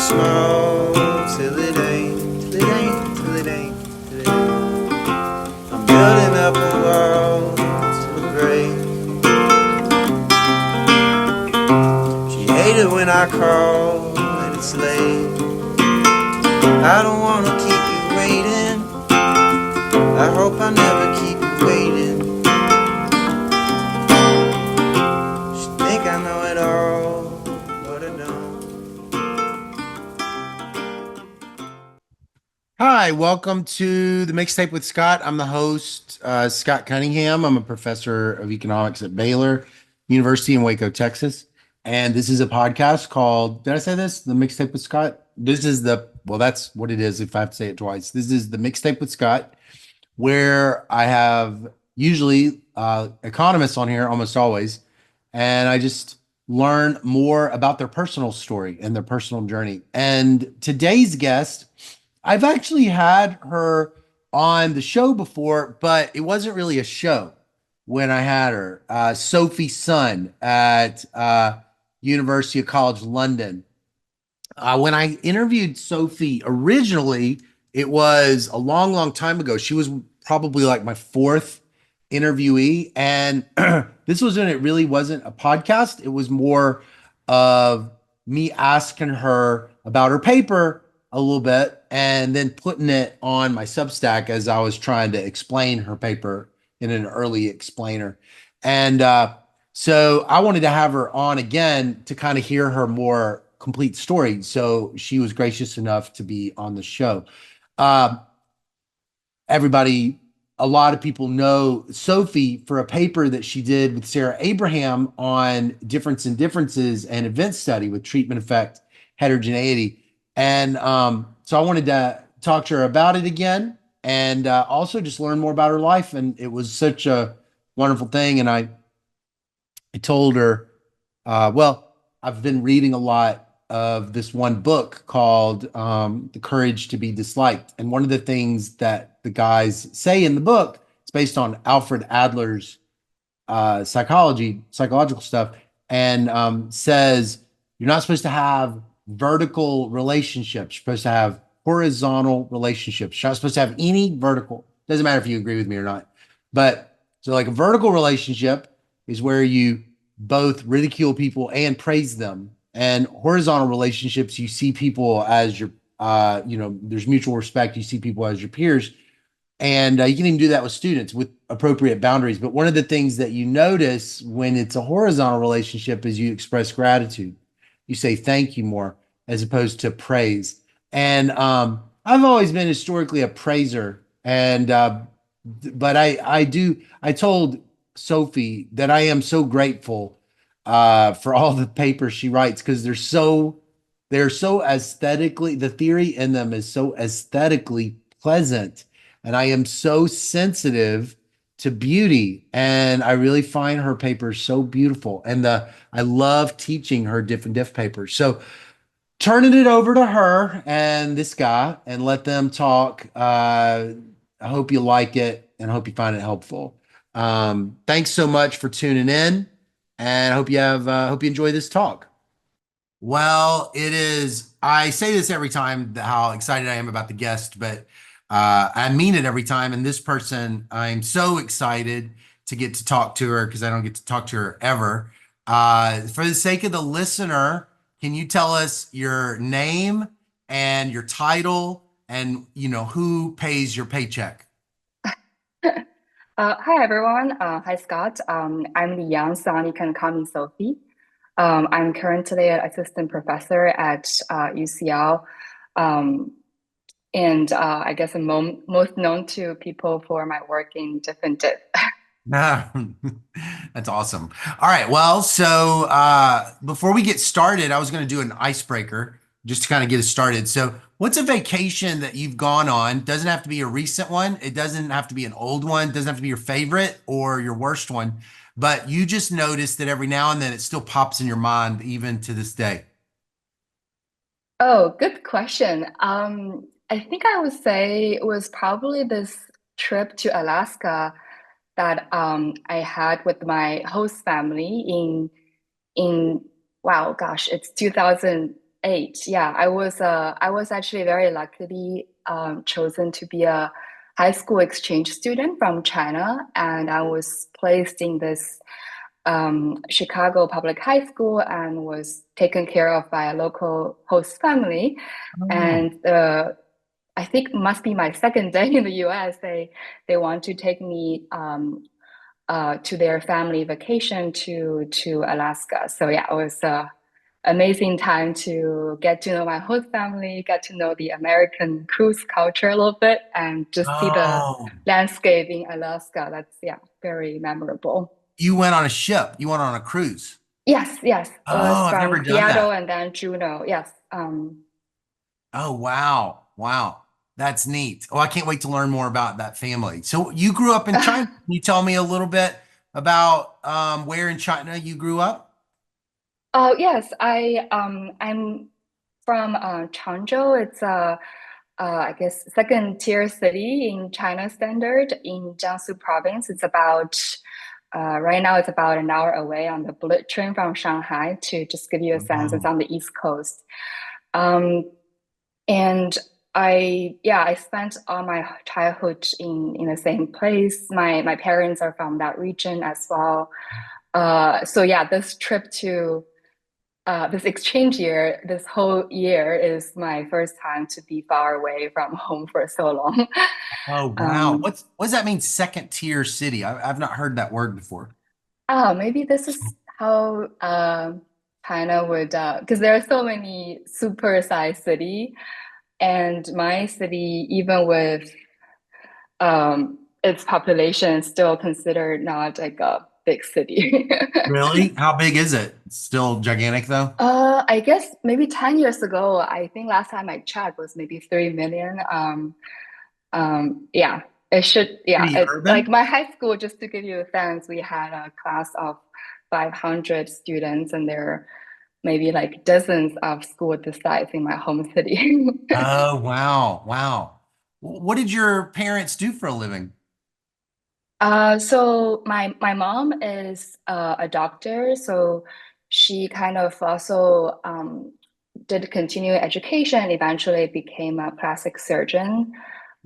small till it ain't, till it ain't, till it ain't, till it ain't. I'm building up a wall till it breaks. She hated when I call and it's late. I don't wanna keep you waiting. I hope I never keep you waiting. She think I know it all, but I don't. Hi, welcome to the Mixtape with Scott. I'm the host, Scott Cunningham. I'm a professor of economics at Baylor University in Waco, Texas. And this is a podcast called, did I say this? The Mixtape with Scott? Well, that's what it is if I have to say it twice. This is the Mixtape with Scott, where I have usually economists on here almost always, and I just learn more about their personal story and their personal journey. And today's guest, I've actually had her on the show before, but it wasn't really a show when I had her. Sophie Sun at University of College London. When I interviewed Sophie originally, it was a long, long time ago. She was probably like my fourth interviewee. And this was when it really wasn't a podcast. It was more of me asking her about her paper a little bit and then putting it on my Substack as I was trying to explain her paper in an early explainer. And so I wanted to have her on again to kind of hear her more complete story. So she was gracious enough to be on the show. Uh, Everybody, a lot of people know Sophie for a paper that she did with Sarah Abraham on difference in differences and event study with treatment effect heterogeneity. And so I wanted to talk to her about it again and also just learn more about her life. And it was such a wonderful thing. And I told her, well, I've been reading a lot of this one book called The Courage to be Disliked. And one of the things that the guys say in the book, it's based on Alfred Adler's psychological stuff, and says you're not supposed to have vertical relationships. You're supposed to have horizontal relationships. You're not supposed to have any vertical. Doesn't matter if you agree with me or not. But so like a vertical relationship is where you both ridicule people and praise them. And horizontal relationships, you see people as your, there's mutual respect. You see people as your peers. And you can even do that with students with appropriate boundaries. But one of the things that you notice when it's a horizontal relationship is you express gratitude. You say thank you more as opposed to praise. And I've always been historically a praiser. And, but I told Sophie that I am so grateful for all the papers she writes because they're so aesthetically, the theory in them is so aesthetically pleasant. And I am so sensitive to beauty. And I really find her papers so beautiful. And I love teaching her different diff papers. So turning it over to her and this guy and let them talk. I hope you like it and I hope you find it helpful. Thanks so much for tuning in, and I hope you enjoy this talk. Well, it is. I say this every time how excited I am about the guest, but I mean it every time. And this person, I'm so excited to get to talk to her because I don't get to talk to her ever. For the sake of the listener, can you tell us your name and your title and who pays your paycheck? Hi everyone. Hi Scott. I'm Liyang, so you can call me Sophie. I'm currently an assistant professor at UCL, and I guess I'm most known to people for my work in different dip. Nah, that's awesome. All right. Well, so before we get started, I was going to do an icebreaker just to kind of get us started. So, what's a vacation that you've gone on? Doesn't have to be a recent one. It doesn't have to be an old one. It doesn't have to be your favorite or your worst one, but you just notice that every now and then it still pops in your mind, even to this day. Oh, good question. I think I would say it was probably this trip to Alaska that I had with my host family in wow, gosh, it's 2018. 8. Yeah, I was actually very luckily chosen to be a high school exchange student from China, and I was placed in this Chicago public high school and was taken care of by a local host family. Oh, And I think must be my second day in the US. They want to take me to their family vacation to Alaska. So yeah, it was a amazing time to get to know my host family, get to know the American cruise culture a little bit, and just see the oh, landscape in Alaska. That's yeah, very memorable. you went on a ship. You went on a cruise. Yes, yes, it was Oh, I've from never done Seattle that. and then Juneau. Yes. Oh, wow. Wow. That's neat. Oh, I can't wait to learn more about that family. So you grew up in China. Can you tell me a little bit about where in China you grew up? Oh yes, I'm from Changzhou. It's a I guess second tier city in China standard in Jiangsu province. It's about right now it's about an hour away on the bullet train from Shanghai to just give you a sense. It's Oh, on the East Coast. Um, and I spent all my childhood in the same place. My parents are from that region as well. So yeah, this trip to this exchange year, this whole year is my first time to be far away from home for so long. oh, wow. Um, What does that mean, second tier city? I've not heard that word before. Maybe this is how China would, because there are so many super-sized city, and my city, even with its population, is still considered not like a big city. Really? How big is it? Still gigantic though? I guess maybe 10 years ago, I think last time I checked was maybe 3 million. Yeah, it should, yeah, Pretty it, like urban? my high school, just to give you a sense, we had a class of 500 students, and there are maybe like dozens of school this size in my home city. Oh, wow. Wow. What did your parents do for a living? So my mom is a doctor, so she kind of also did continuing education, eventually became a plastic surgeon.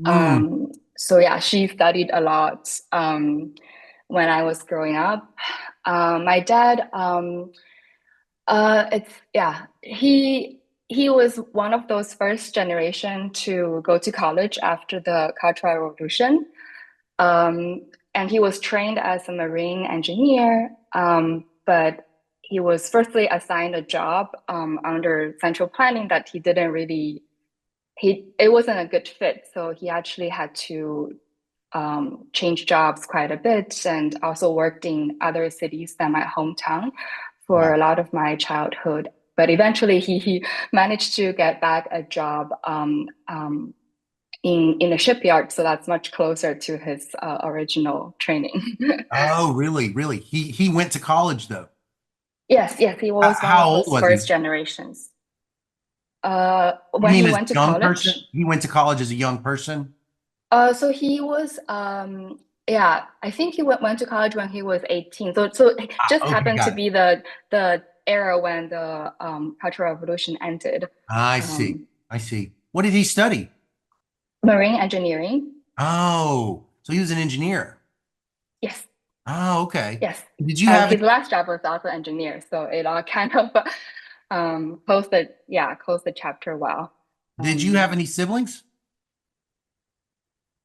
Hmm. So yeah, she studied a lot when I was growing up. My dad, it's yeah, he was one of those first generation to go to college after the Cultural Revolution. Um, and he was trained as a marine engineer, but he was firstly assigned a job under central planning that he didn't really he it wasn't a good fit. So he actually had to change jobs quite a bit and also worked in other cities than my hometown for Wow. a lot of my childhood. But eventually he managed to get back a job in a shipyard, so that's much closer to his original training. Oh, really? Really? He went to college though. Yes, yes, he was one How of old those was he? first generations. You When mean he as a went to young person? college, He went to college as a young person? so he was, yeah, I think he went to college when he was 18. So it just Ah, okay, happened to got it. be the era when the Cultural Revolution ended. I see. Um, I see. What did he study? Marine engineering. Oh, so he was an engineer. Yes, Oh, okay. yes. Did you And have his last job was also engineer, so it all kind of closed the chapter well. did you Um, have any siblings?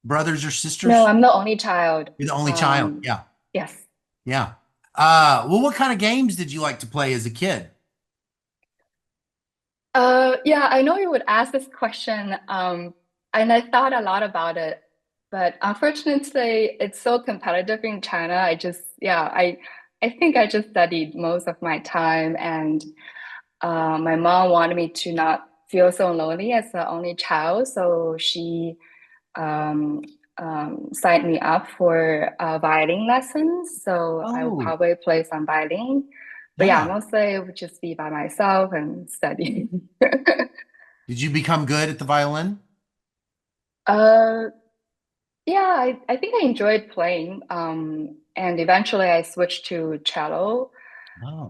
Brothers or no, sisters? I'm the only child. You're the only child. Um, Yeah. yes. Yeah. Well, what kind of games did you like to play as a kid? Yeah, I know you would ask this question, and I thought a lot about it, but unfortunately, it's so competitive in China. I think I just studied most of my time, and my mom wanted me to not feel so lonely as the only child, so she um, signed me up for violin lessons. So I will Oh, probably play some violin. But yeah, yeah. mostly it would just be by myself and study. Did you become good at the violin? uh, yeah, I think I enjoyed playing. And eventually I switched to cello. Oh,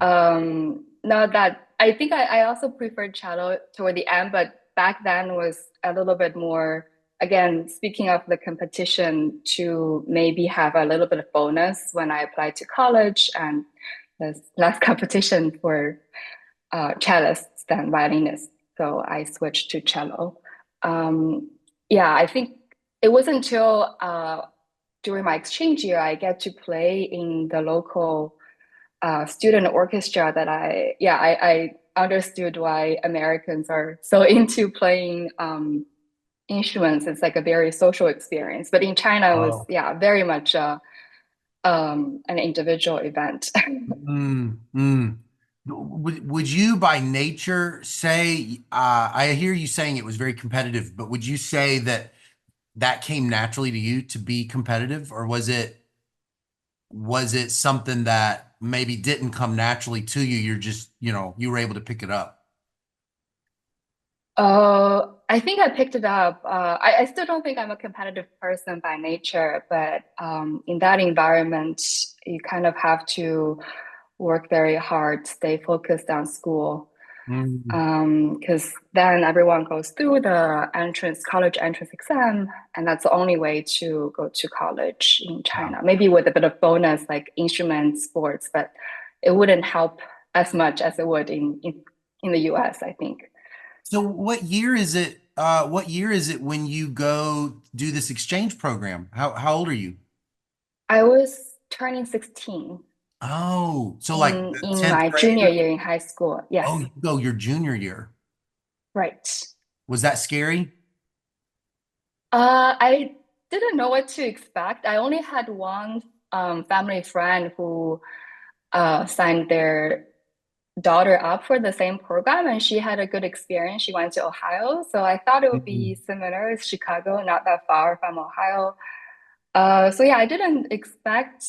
Not that I think I also preferred cello toward the end, but back then was a little bit more, again, speaking of the competition, to maybe have a little bit of bonus when I applied to college, and there's less competition for cellists than violinists. So I switched to cello. Um, yeah, I think it wasn't until during my exchange year I get to play in the local student orchestra that I understood why Americans are so into playing instruments. It's like a very social experience. But in China, it was Oh. very much an individual event. Mm, mm. Would you by nature say, I hear you saying it was very competitive, but would you say that that came naturally to you to be competitive, or was it something that maybe didn't come naturally to you? You're just, you were able to pick it up. I think I picked it up. I still don't think I'm a competitive person by nature, but in that environment, you kind of have to work very hard, stay focused on school. Mm, Because then everyone goes through the college entrance exam, and that's the only way to go to college in yeah. China. Maybe with a bit of bonus like instruments, sports, but it wouldn't help as much as it would in the US, I think. So what year is it? What year is it when you go do this exchange program? How old are you? I was turning 16 Oh, so like in the in 10th my grade junior or year in high school. oh, Yes, you go your junior year. right. Was that scary? I didn't know what to expect. I only had one family friend who signed their daughter up for the same program, and she had a good experience. She went to Ohio, so I thought it would be Mhm. similar. It's Chicago, not that far from Ohio. So yeah, I didn't expect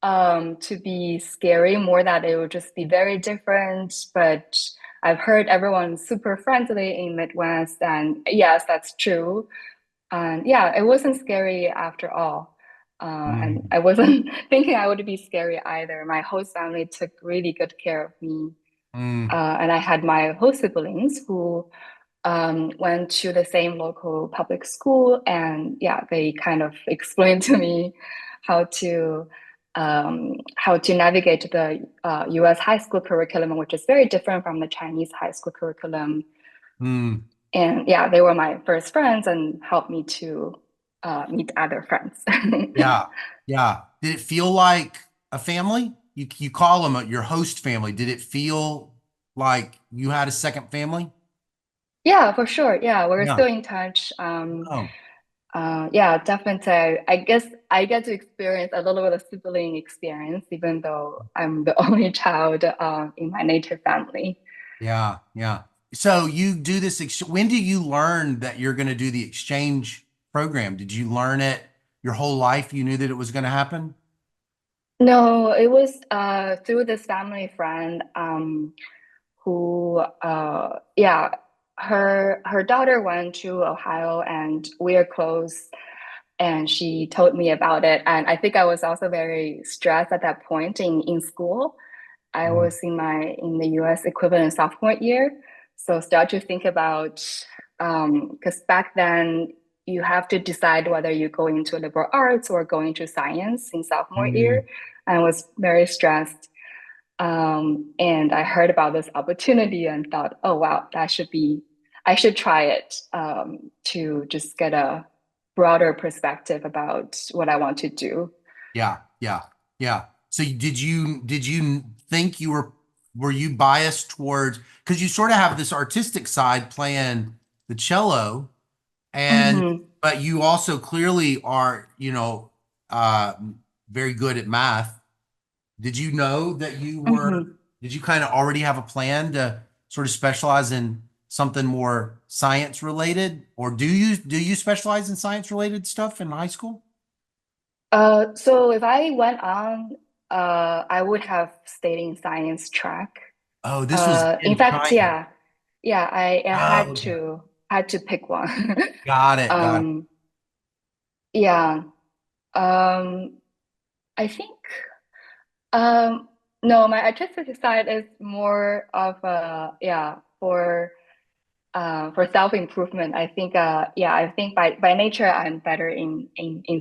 to be scary, more that it would just be very different. But I've heard everyone's super friendly in Midwest, and yes, that's true. And yeah, it wasn't scary after all. And Mm, I wasn't thinking I would be scary either. My host family took really good care of me. mm, And I had my host siblings who went to the same local public school. And yeah, they kind of explained to me how to how to navigate the US high school curriculum, which is very different from the Chinese high school curriculum. mm. And yeah, they were my first friends and helped me to meet other friends. Yeah, yeah. Did it feel like a family? You call them your host family. Did it feel like you had a second family? Yeah, for sure. Yeah, we're Yeah. still in touch. Oh, Yeah, definitely. I guess I get to experience a little bit of sibling experience, even though I'm the only child in my native family. yeah, yeah. So you do this. When do you learn that you're going to do the exchange program? Did you learn it your whole life? You knew that it was going to happen? No, it was through this family friend who, yeah, her daughter went to Ohio, and we're close. And she told me about it, and I think I was also very stressed at that point in school. I Mm, was in the US equivalent sophomore year. So start to think about, because back then you have to decide whether you go into liberal arts or go into science in sophomore year. mm, And I was very stressed. And I heard about this opportunity and thought, oh wow, I should try it to just get a broader perspective about what I want to do. yeah, yeah, yeah. So did you think were you biased towards because you sort of have this artistic side playing the cello and Hmm. but you also clearly are, uh very good at math. Did you know that Hmm. did you kind of already have a plan to sort of specialize in something more science related? Or do you specialize in science related stuff in high school? So if I went on, I would have stayed in science track. Oh, this was In in fact, China. yeah, I Oh, okay. had to pick one. Got it. Got it. Um, yeah. I think um, No, my artistic side is more of yeah, for self-improvement. I think yeah, I think by nature I'm better in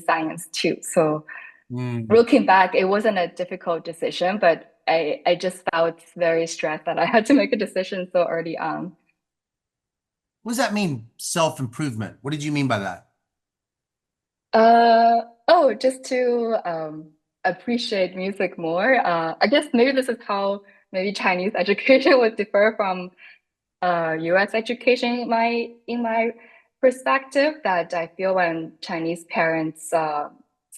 science too. So Mm. looking back, it wasn't a difficult decision, but I just felt very stressed that I had to make a decision so early on. What does that mean, self-improvement? What did you mean by that? Oh, just to appreciate music more. I guess maybe this is how maybe Chinese education would differ from US education in my perspective, that I feel when Chinese parents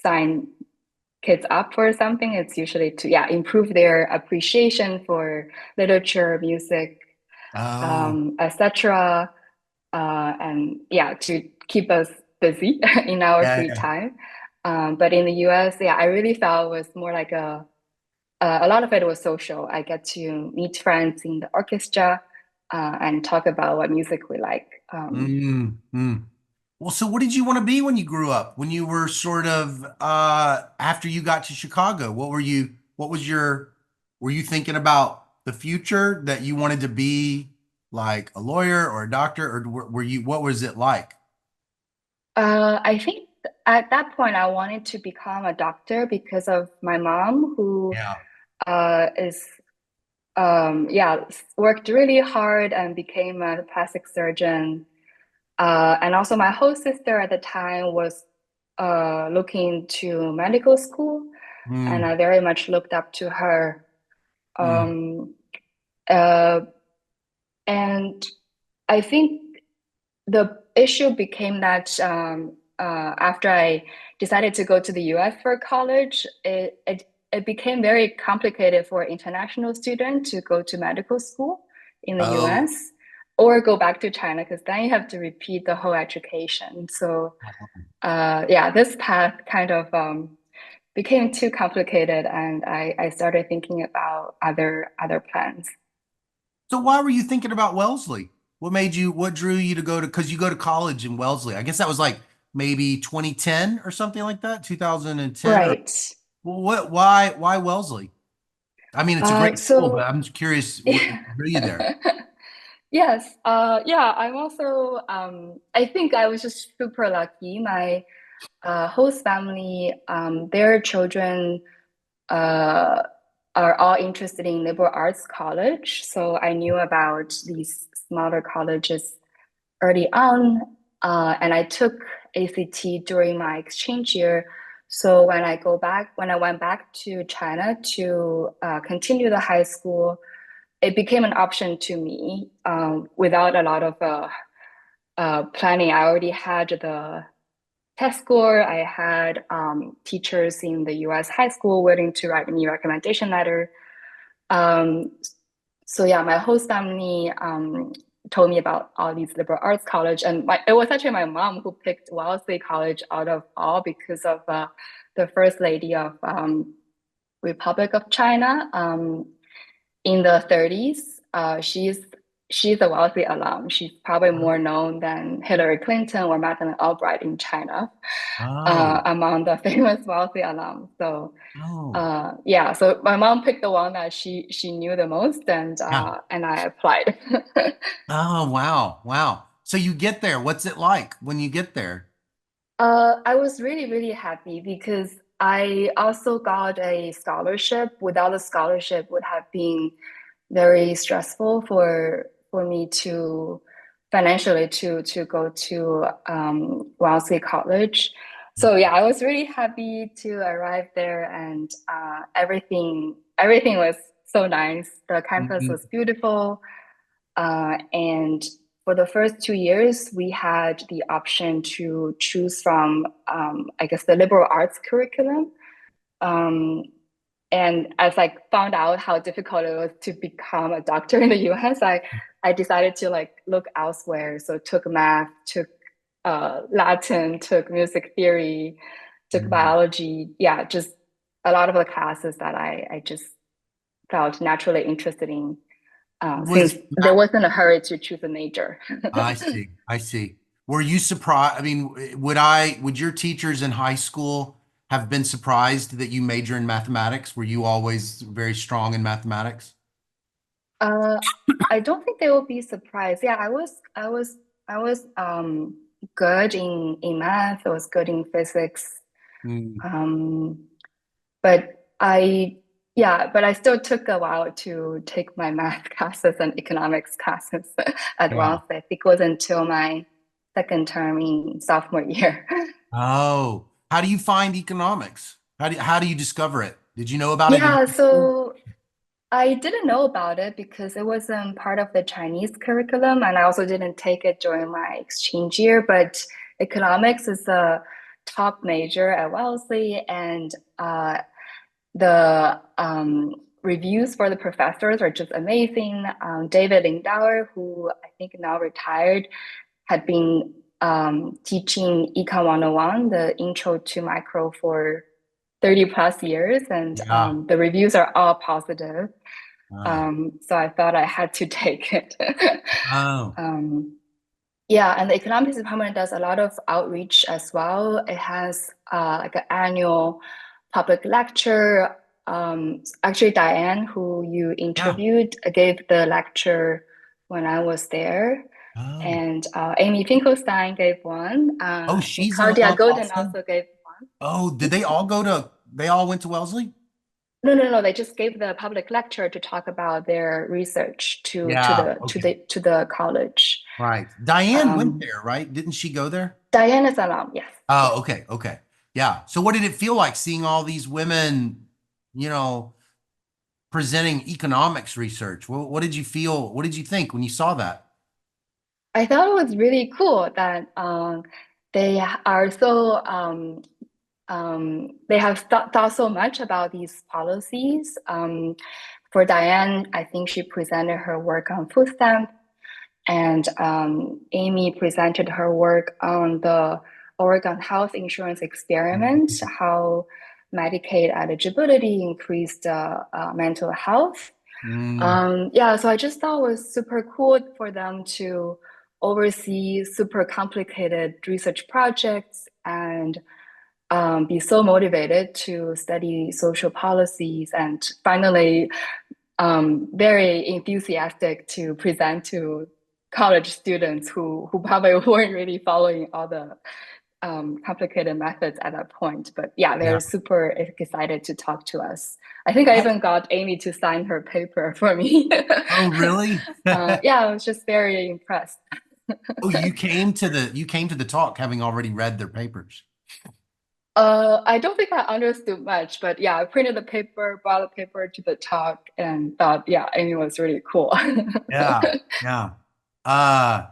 sign kids up for something, it's usually to yeah improve their appreciation for literature, music, Oh, etc. And yeah, to keep us busy in our free yeah. time. But in the US, yeah, I really felt it was more like a lot of it was social. I get to meet friends in the orchestra and talk about what music we like. Mm, mm. Well, so what did you want to be when you grew up? When you were sort of after you got to Chicago, what was your were you thinking about the future that you wanted to be like a lawyer or a doctor or were you what was it like? I think at that point, I wanted to become a doctor because of my mom, who Yeah. is yeah, worked really hard and became a plastic surgeon. And also, my whole sister at the time was looking to medical school, and Mm, I very much looked up to her. mm, Um, uh, and I think the issue became that after I decided to go to the US for college, it became very complicated for international students to go to medical school in the oh. US or go back to China, because then you have to repeat the whole education. So yeah, this path kind of became too complicated, and I started thinking about other plans. So why were you thinking about Wellesley? What drew you to go to, because you go to college in Wellesley. I guess that was like maybe 2010 or something like that, 2010 or Right. well, why Wellesley? I mean, it's a great school, but So I'm just curious what drew you there. yes, yeah, I'm also I think I was just super lucky. My host family, their children uh are all interested in liberal arts college. So I knew about these smaller colleges early on, and I took ACT during my exchange year. So when I went back to China to continue the high school, it became an option to me without a lot of planning. I already had the test score. I had teachers in the US high school willing to write me a recommendation letter. Um, so yeah, my host family told me about all these liberal arts college, and it was actually my mom who picked Wellesley College out of all because of the first lady of Republic of China. In the 30s. She's a wealthy alum. She's probably more known than Hillary Clinton or Madeleine Albright in China Oh, among the famous wealthy alums. So oh, yeah, so my mom picked the one that she knew the most, yeah. and I applied. Oh, wow, wow. So you get there. What's it like when you get there? I was really, really happy because I also got a scholarship. Without a scholarship, would have been very stressful for me to financially to go to Wellesley College. So yeah, I was really happy to arrive there, and everything was so nice. The campus Mhm. was beautiful, and for the first 2 years, we had the option to choose from, I guess, the liberal arts curriculum. Um, and as I found out how difficult it was to become a doctor in the US, I decided to like look elsewhere. So took math, took Latin, took music theory, took Mhm. biology. Yeah, just a lot of the classes that I just felt naturally interested in, since Was there wasn't a hurry to choose a major. I see. I see. Were you surprised? I mean, would your teachers in high school have been surprised that you major in mathematics? Were you always very strong in mathematics? Uh, I don't think they will be surprised. Yeah, I was good in math. I was good in physics. Mm, Um, but I yeah, but I still took a while to take my math classes and economics classes at yeah. once. I think it was until my second term in sophomore year. Oh, how do you find economics? How do you discover it? Did you know about it in Yeah, high school? so I didn't know about it because it wasn't part of the Chinese curriculum, and I also didn't take it during my exchange year. But economics is a top major at Wellesley, and the reviews for the professors are just amazing. David Lindauer, who I think now retired, had been teaching Econ 101, the intro to micro, for 30 plus years, and Yeah. the reviews are all positive. Oh. So I thought I had to take it. Oh. um, yeah, and the economics department does a lot of outreach as well. It has like an annual public lecture. Actually, Diane, who you Yeah. interviewed, gave the lecture when I was there, Oh. and Amy Finkelstein gave one. Oh, I think she's Claudia Golden also. also gave one. Oh, did they all went to Wellesley? No, no, no. They just gave the public lecture to talk about their research Yeah. Okay. to the college. Right. Diane went Um, there, right? Didn't she go there? Diane is alum, yes, yes. Oh, okay. Okay. Yeah. So what did it feel like seeing all these women, you know, presenting economics research? What did you feel? What did you think when you saw that? I thought it was really cool that they are so they have thought so much about these policies. For Diane, I think she presented her work on food stamp, and Amy presented her work on the Oregon health insurance experiment, how Medicaid eligibility increased mental health. Mm, Yeah, so I just thought it was super cool for them to oversee super complicated research projects and be so motivated to study social policies and finally very enthusiastic to present to college students who probably weren't really following all the complicated methods at that point. But yeah, yeah. they're super excited to talk to us. I think I even got Amy to sign her paper for me. Oh, really? Yeah, I was just very impressed. Oh, you came to the talk having already read their papers. I don't think I understood much, but yeah, I printed the paper, brought the paper to the talk, and thought, yeah, Amy was really cool. Yeah. Yeah. Uh,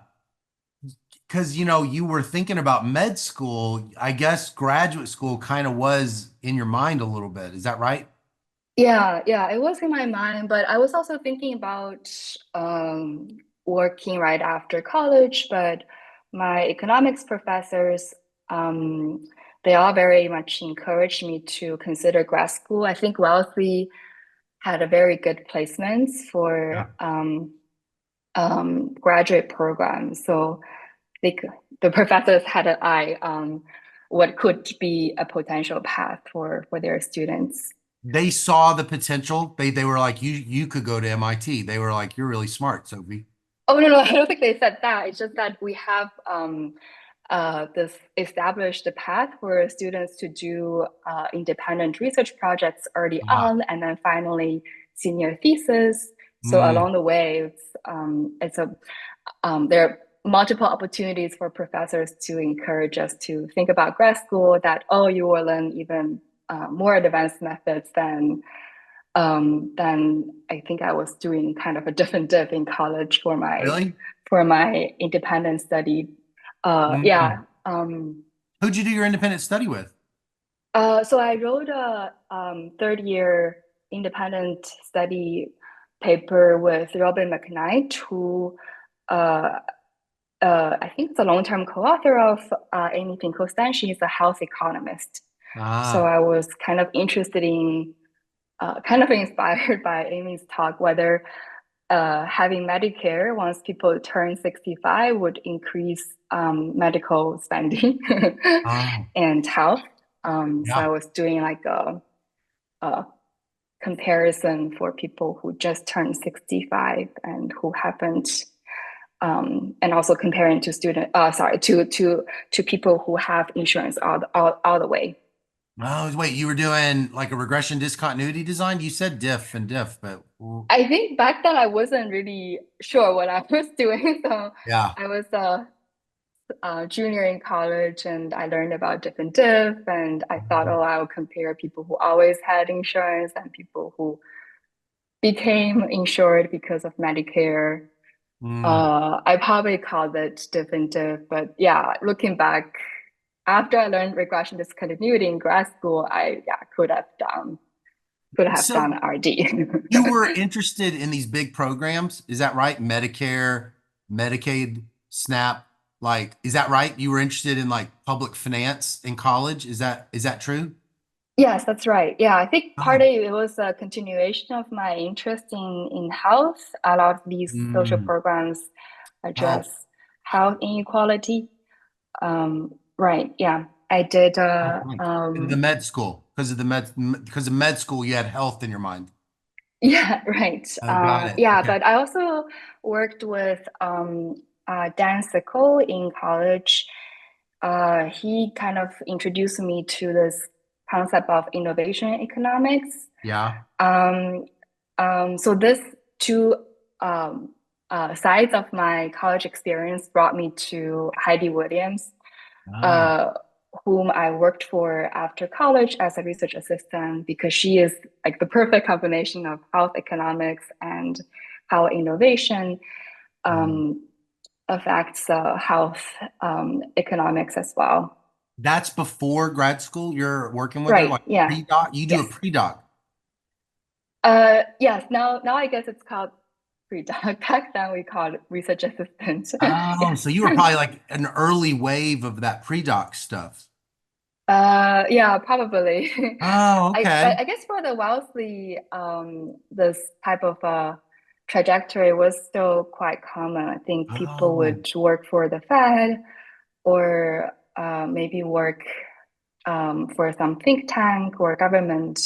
because you were thinking about med school. I guess graduate school kind of was in your mind a little bit. Is that right? Yeah, yeah, it was in my mind, but I was also thinking about working right after college. But my economics professors, they all very much encouraged me to consider grad school. I think Wellesley had a very good placements Yeah. for graduate programs. So they, the professors had an eye on what could be a potential path for their students. They saw the potential. They were like, you could go to MIT. They were like, you're really smart, Sophie. Oh no, no, I don't think they said that. It's just that we have this established path for students to do independent research projects early Ah. on, and then finally senior thesis. So Mm, along the way, it's a there are multiple opportunities for professors to encourage us to think about grad school. That oh, you will learn even more advanced methods than I think I was doing kind of a different dip in college really? for my independent study. Yeah. Mm. Who'd you do your independent study with? So I wrote a third year independent study paper with Robin McKnight, who uh, I think is a long-term co-author of Amy Finkelstein. She's a health economist. So Ah. I was kind of interested in, kind of inspired by Amy's talk, whether having Medicare once people turn 65 would increase medical spending Oh. and health. So I Yeah. was doing like a comparison for people who just turned 65 and who haven't, and also comparing to to people who have insurance all the way. Oh, wait, you were doing like a regression discontinuity design? You said diff, but I think back then I wasn't really sure what I was doing, so yeah. I was a junior in college and I learned about diff, and I thought, oh, I'll compare people who always had insurance and people who became insured because of Medicare. Mm. I probably called it diff, but yeah, looking back, after I learned regression discontinuity in grad school, I yeah could have done So RD. you were interested in these big programs, is that right? Medicare, Medicaid, SNAP, like, is that right? You were interested in like public finance in college? Is that true? Yes, that's right. Yeah, I think Oh. partly it was a continuation of my interest in health. A lot of these social Mm. programs Health. address health inequality. Right. Yeah, I did. Right. The med school, because of med school, you had health in your mind. Yeah, right. Oh, got it. Yeah, Okay. but I also worked with Dan Sickle in college. He kind of introduced me to this concept of innovation economics. Yeah. Um, so this two um, sides of my college experience brought me to Heidi Williams, Oh, uh, whom I worked for after college as a research assistant because she is like the perfect combination of health economics and how innovation mm. um, affects health economics as well. That's before grad school. You're working with them Right. like Yeah. pre-doc. You do a Yes. pre-doc. Yes. Now I guess it's called pre-doc. Back then we called it research assistant. Oh, Yes. so you were probably like an early wave of that pre-doc stuff. Yeah, probably. Oh, okay. I guess for the Wellesley, this type of trajectory was still quite common. I think people Oh, would work for the Fed or maybe work for some think tank or government.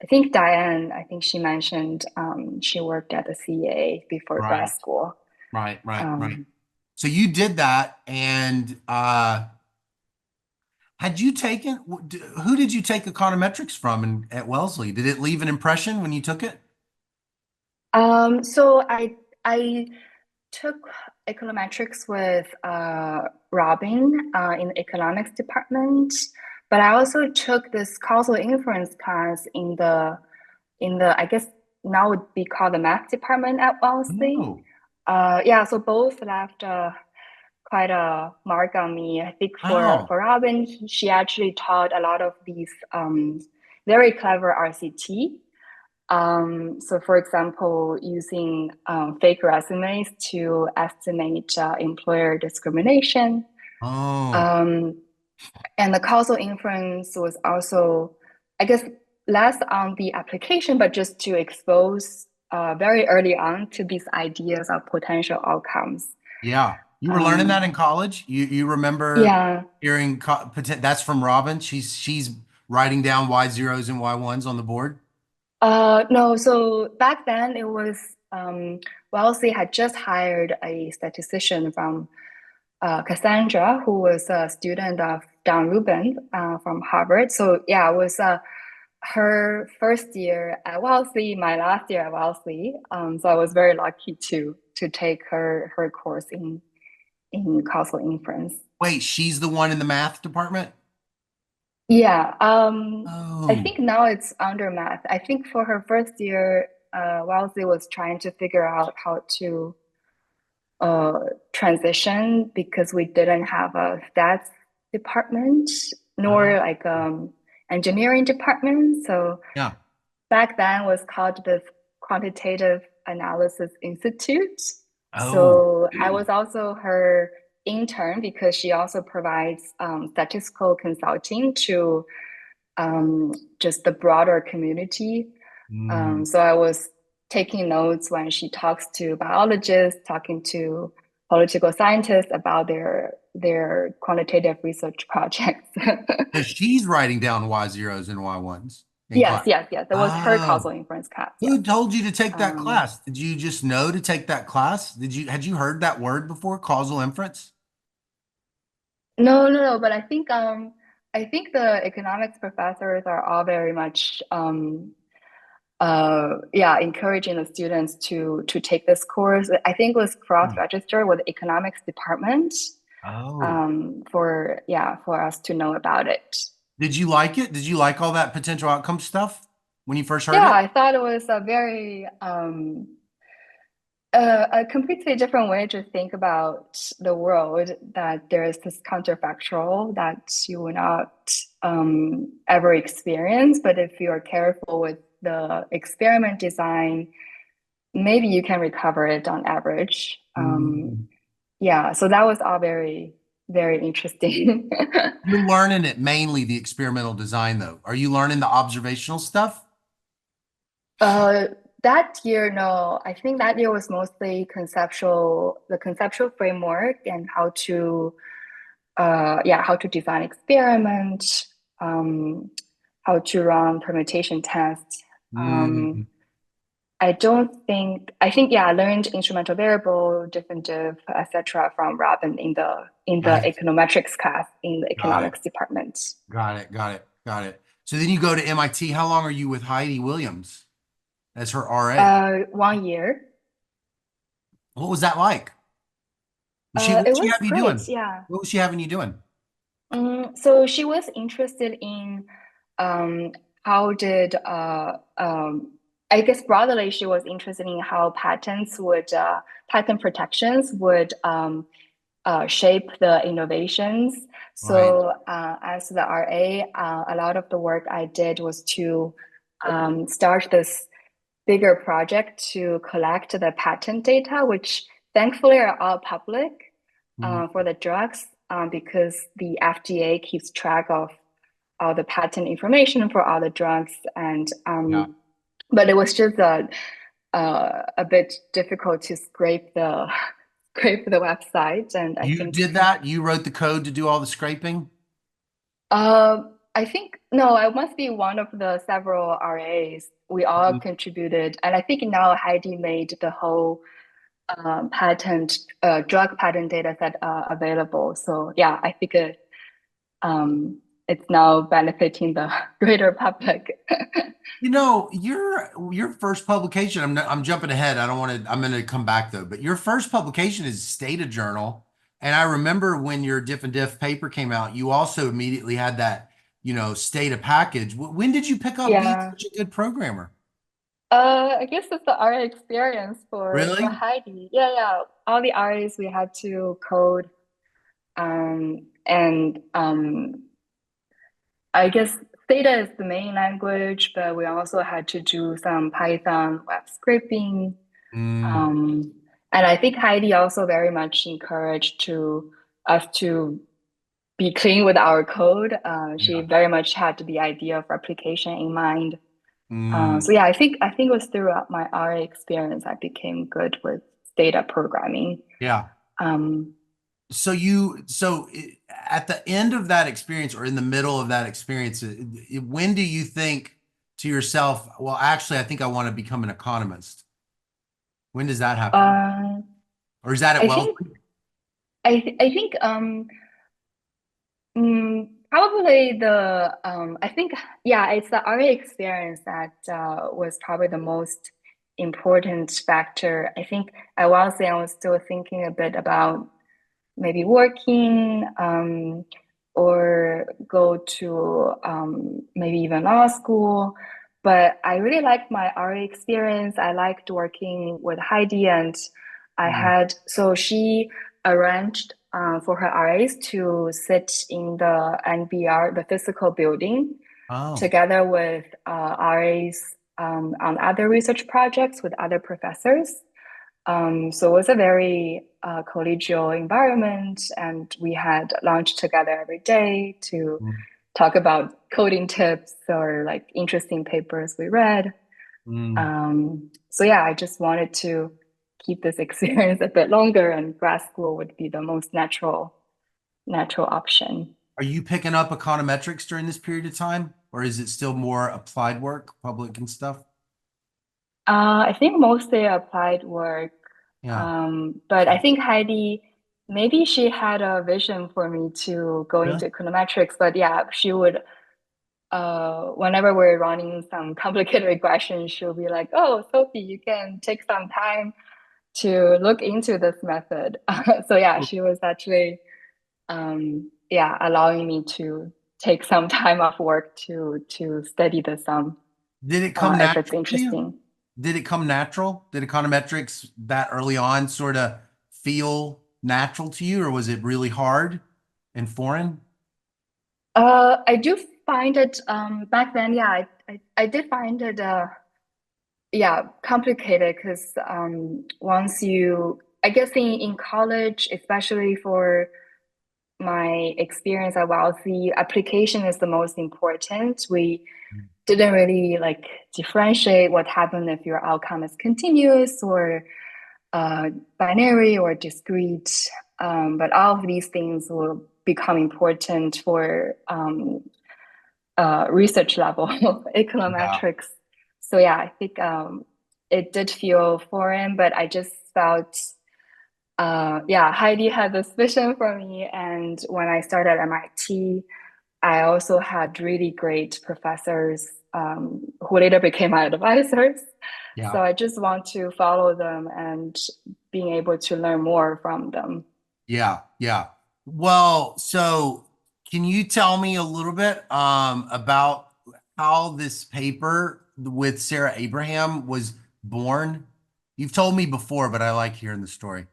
I think she mentioned she worked at the CA before grad right, school. right. Um, So you did that, and had you taken who did you take econometrics from at Wellesley? Did it leave an impression when you took it? so I took econometrics with Robin in the economics department, but I also took this causal inference class in the I guess now would be called the math department at Wellesley. Oh, Yeah, so both left quite a mark on me. I think oh, for Robin, she actually taught a lot of these very clever RCT. So for example, using fake resumes to estimate employer discrimination. oh, Um, and the causal inference was also, I guess, less on the application, but just to expose very early on to these ideas of potential outcomes. yeah. You were learning that Um, in college. You remember yeah, hearing that's from Robin. She's writing down Y zeros and Y ones on the board. no, so back then it was Wellesley had just hired a statistician from Cassandra, who was a student of Don Rubin from Harvard. So yeah, it was her first year at Wellesley, my last year at Wellesley. So I was very lucky to take her course in causal inference. Wait, she's the one in the math department? Yeah, I Oh, think now it's under math. I think for her first year, Wellesley was trying to figure out how to uh, transition because we didn't have a stats department nor oh, like engineering department. So yeah. back then was called the Quantitative Analysis Institute. Oh, So I was also her intern because she also provides statistical consulting to just the broader community. mm, So I was taking notes when she talks to biologists, talking to political scientists about their quantitative research projects. So she's writing down Y zeros and Y ones in Yes, class. yes, yes. That was her Oh, causal inference class. Yes. who told you to take that Um, class? Did you just know to take that class? Had you heard that word before, causal inference? no, no, no. But I think the economics professors are all very much yeah, encouraging the students to take this course. I think it was Hmm. cross-registered with the economics department Oh, for yeah for us to know about it. did you like it? Did you like all that potential outcome stuff when you first heard Yeah, it? I thought it was a very a completely different way to think about the world, that there is this counterfactual that you will not ever experience. But if you are careful with the experiment design, maybe you can recover it on average. Mm. Yeah, so that was all very, very interesting. You're learning it mainly the experimental design, though. Are you learning the observational stuff? Uh, that year, no, I think that year was mostly conceptual, the conceptual framework and how to, yeah, how to design experiment, how to run permutation tests. Um, Mm, I don't think, I think, yeah, I learned instrumental variable, different diff, etc. from Robin in the nice. econometrics class in the Got it. economics department. Got it. Got it. Got it. So then you go to MIT. How long are you with Heidi Williams as her RA? 1 year. What was that like? What It was she was have you great, doing? yeah. What was she having you doing? So she was interested in um, how did I guess broadly she was interested in how patent protections would shape the innovations. Right. So as the RA, a lot of the work I did was to start this bigger project to collect the patent data, which thankfully are all public Mm, for the drugs, because the FDA keeps track of all the patent information for all the drugs. And yeah. but it was just a bit difficult to scrape the scrape the website, and You did that? You wrote the code to do all the scraping? I think no, I must be one of the several RAs. We all Mm, contributed, and I think now Heidi made the whole drug patent data set available. So yeah, I think it's now benefiting the greater public. your first publication, I'm jumping ahead. I don't want to, I'm going to come back though, but your first publication is Stata Journal. And I remember when your diff and diff paper came out, you also immediately had that, Stata package. When did you pick up being Yeah. such a good programmer? I guess it's the RA experience for Really? Heidi. Yeah, yeah. All the RAs we had to code, and I guess Theta is the main language, but we also had to do some Python web scraping. Mm, Um, and I think Heidi also very much encouraged to us to be clean with our code. She yeah. very much had the idea of replication in mind. Mm, So yeah, I think it was throughout my RA experience I became good with data programming. yeah. Um, At the end of that experience or in the middle of that experience, when do you think to yourself, well, actually, I think I want to become an economist? When does that happen? uh, Or is that at I think Wellesley? I think probably I think yeah, it's the RA experience that was probably the most important factor. I think I was I was still thinking a bit about maybe working or go to maybe even law school. But I really liked my RA experience. I liked working with Heidi, and I Mm. had so she arranged for her RAs to sit in the NBR, the physical building, Oh. together with RAs on other research projects with other professors. So it was a very collegial environment, and we had lunch together every day to Mm. talk about coding tips or like interesting papers we read. Mm. So yeah, I just wanted to keep this experience a bit longer, and grad school would be the most natural natural option. Are you picking up econometrics during this period of time, or is it still more applied work, public and stuff? I think mostly applied work, Yeah. but I Okay. think Heidi, maybe she had a vision for me to go Really? into econometrics, but yeah, she would, whenever we're running some complicated regression, she'll be like, "Oh, Sophie, you can take some time to look into this method." So yeah, she was actually, yeah, allowing me to take some time off work to study the sum, Did it come if it's natural to you? interesting. Did it come natural? Did econometrics that early on sort of feel natural to you, or was it really hard and foreign? I do find it back then, yeah, I did find it yeah, complicated because once you I guess in college, especially for my experience at Wealthy, application is the most important. We didn't really like differentiate what happened if your outcome is continuous or uh, binary or discrete. But all of these things will become important for research level Yeah. econometrics. So yeah, I think it did feel foreign, but I just felt yeah, Heidi had this vision for me. And when I started at MIT, I also had really great professors who later became my advisors. So Yeah. I just want to follow them and being able to learn more from them. Yeah. Yeah. Well, so can you tell me a little bit about how this paper with Sarah Abraham was born? You've told me before, but I like hearing the story.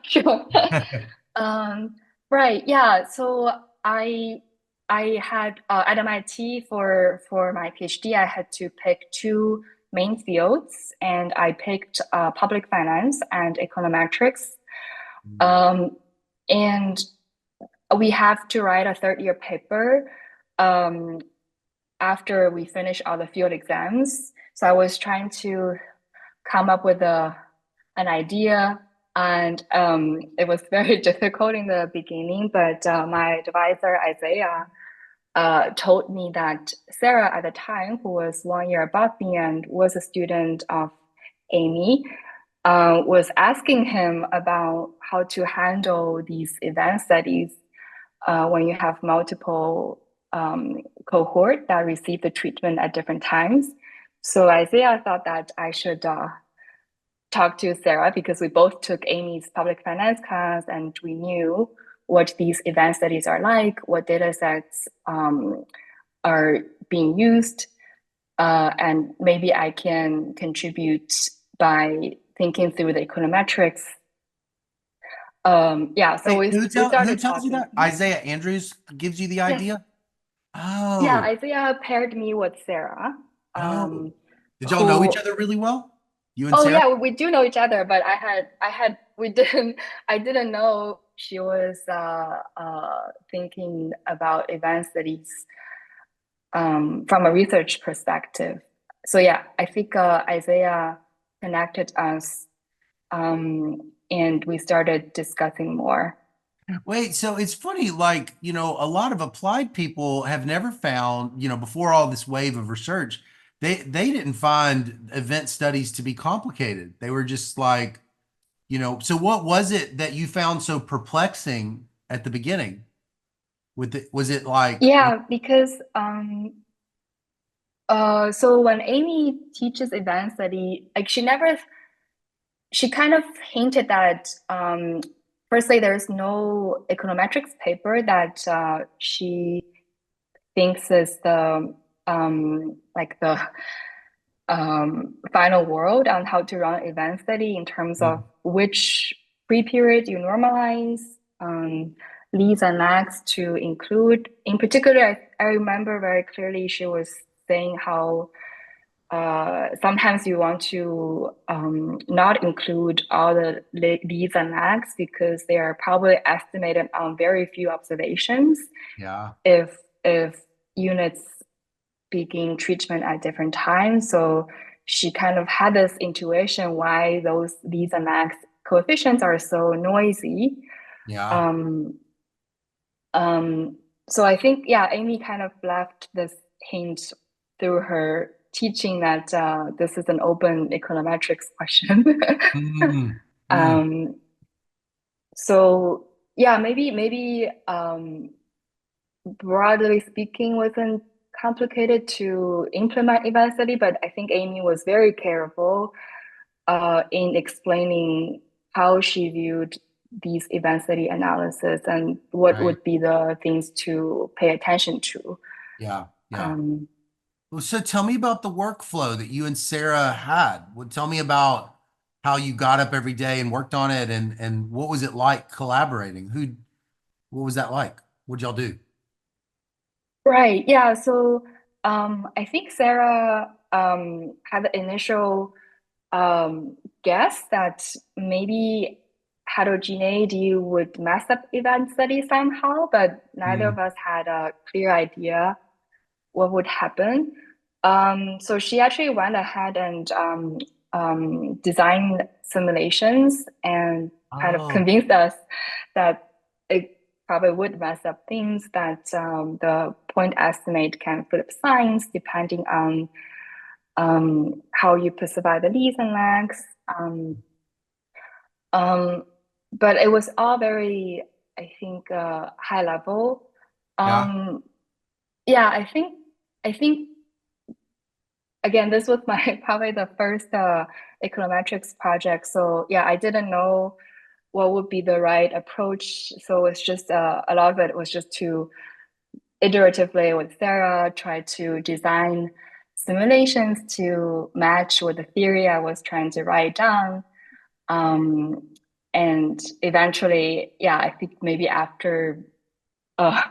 Sure. Um, right. Yeah. So I I had at MIT for my PhD, I had to pick two main fields, and I picked public finance and econometrics. Mm. Um, and we have to write a third year paper um, after we finish all the field exams. So I was trying to come up with an idea, and it was very difficult in the beginning. But my advisor Isaiah told me that Sarah at the time, who was 1 year above me and was a student of Amy, was asking him about how to handle these event studies when you have multiple cohort that receive the treatment at different times. So Isaiah thought that I should talk to Sarah because we both took Amy's public finance class and we knew what these event studies are like, what data sets are being used, and maybe I can contribute by thinking through the econometrics. Yeah, so Wait, we who started tells you talking. that? Isaiah Andrews gives you the Yes, idea? yeah, Oh, Isaiah paired me with Sarah, oh. Did y'all know each who other really well? You and oh Sarah? yeah, we do know each other, but we didn't I didn't know she was thinking about event studies from a research perspective. So yeah, I think Isaiah connected us, and we started discussing more. Wait, so it's funny, like, a lot of applied people have never found, before all this wave of research, they didn't find event studies to be complicated. They were just like, so what was it that you found so perplexing at the beginning? Was it like, Yeah, because so when Amy teaches event study, like she kind of hinted that firstly, there's no econometrics paper that she thinks is the like the final word on how to run event study in terms of which pre-period you normalize, leads and lags to include. In particular, I remember very clearly she was saying how sometimes you want to not include all the leads and lags because they are probably estimated on very few observations yeah, if units begin treatment at different times. So she kind of had this intuition why those leads and lags coefficients are so noisy. yeah. Um, Um, so I think, yeah, Amy kind of left this hint through her teaching that this is an open econometrics question. Mm, mm, um, so yeah, maybe broadly speaking wasn't complicated to implement event study, but I think Amy was very careful in explaining how she viewed these event study analysis and what right. would be the things to pay attention to. Yeah. Yeah. Um, Well, so tell me about the workflow that you and Sarah had. Well, tell me about how you got up every day and worked on it and what was it like collaborating? What was that like? What'd y'all do? right, yeah. So I think Sarah had the initial guess that maybe heterogeneity would mess up event study somehow, but neither of Mm. us had a clear idea what would happen. So she actually went ahead and designed simulations and kind of Oh, convinced us that it probably would mess up things, that the point estimate can flip signs depending on how you specify the leads and lags. Um, but it was all very, I think, high level. yeah. Um, yeah, I think again, this was my probably the first econometrics project. So yeah, I didn't know what would be the right approach. So it's just a lot of it was just to iteratively with Sarah try to design simulations to match with the theory I was trying to write down. Um, and eventually, yeah, I think maybe after uh,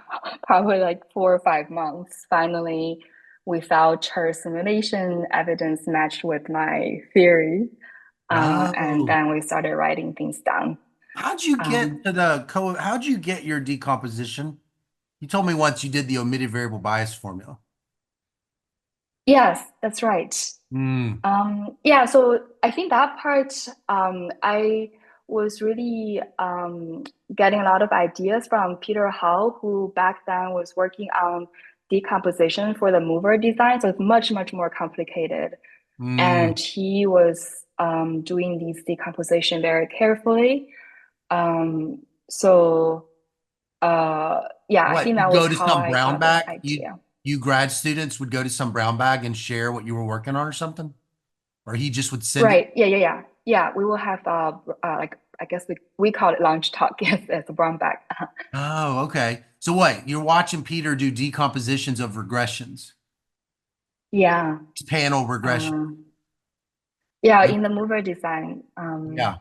probably like 4 or 5 months, finally, without her simulation, evidence matched with my theory. And Oh, then we started writing things down. how'd you Um, get to how'd you get your decomposition? You told me once you did the omitted variable bias formula. yes, that's right. Mm, Yeah, so I think that part, I was really getting a lot of ideas from Peter Hall, who back then was working on decomposition for the mover design. So it's much, much more complicated. mm. And he was doing these decomposition very carefully. So yeah, I What, think you that go was to how some I brown got this bag? idea. You grad students would go to some brown bag and share what you were working on or something? Or he just would send it? Right. Yeah. Yeah, we will have like I guess we call it lunch talk as a brown bag. Oh, okay. So what? You're watching Peter do decompositions of regressions, Yeah. panel regression. Um, yeah, And in the mover design. yeah.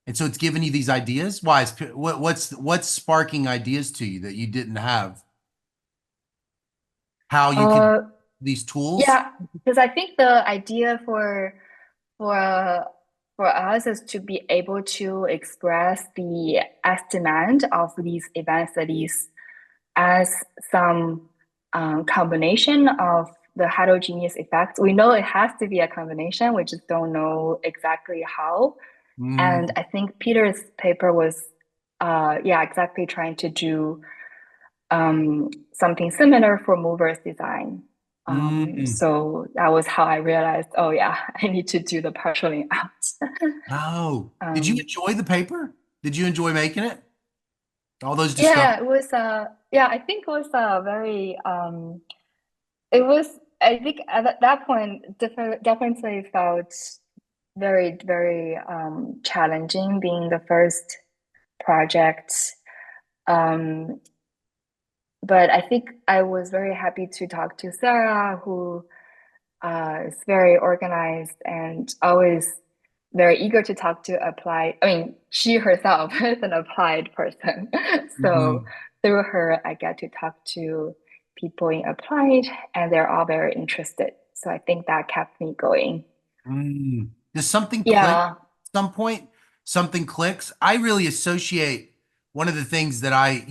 And so it's giving you these ideas. Why is what's sparking ideas to you that you didn't have? How you could Uh these tools? yeah, because I think the idea for for us is to be able to express the estimate of these event studies as some combination of the heterogeneous effects. We know it has to be a combination, we just don't know exactly how. And Mm, I think Peter's paper was, yeah, exactly trying to do something similar for movers design. mm. So that was how I realized, oh yeah, I need to do the partially out. Oh, did you um, enjoy the paper? Did you enjoy making it? All those discoveries? yeah, it was, yeah, I think it was very, it was, I think at that point, definitely felt very challenging being the first project. Um, but I think I was very happy to talk to Sarah, who is very organized and always very eager to talk to applied. I mean, she herself is an applied person. So Mhm. through her, I get to talk to people in applied, and they're all very interested. So I think that kept me going. Does something click Yeah. at some point? Something clicks. I really associate one of the things that I